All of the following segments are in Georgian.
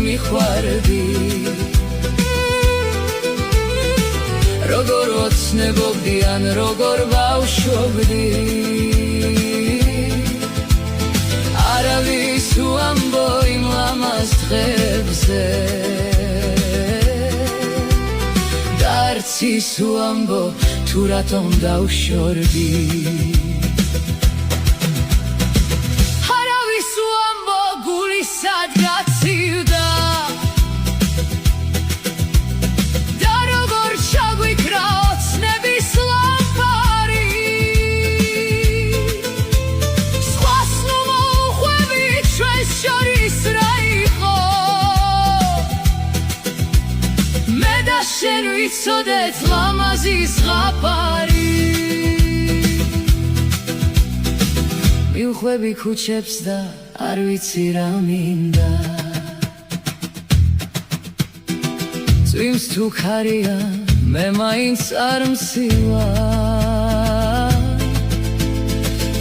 მიხვარდი როგორ ოცნებობდი ან როგორ ბავშვობდი არავის უამბო იმ ლამაზ დღებზე და არც ის უამბო თუ რატომ დავშორდი არავის უამბო გულისად გაცივდა შენ ვიცოდეთ ლამაზის ზღაპარი მივხვები ქუჩებს და არ ვიცი რა მინდა წვიმს თუ ქარია მე მაინც არ მსივარ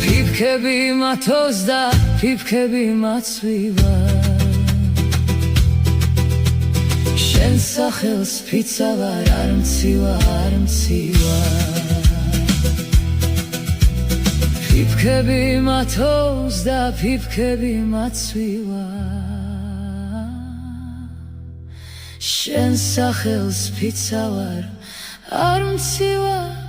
ფიფქები მათოს და ფიფქები მაცვივარ შენ სახელს ფიცავარ არ მცივარ ფიფქები მათოს და ფიფქები მაცვივარ შენ სახელს ფიცავარ არ მცივარ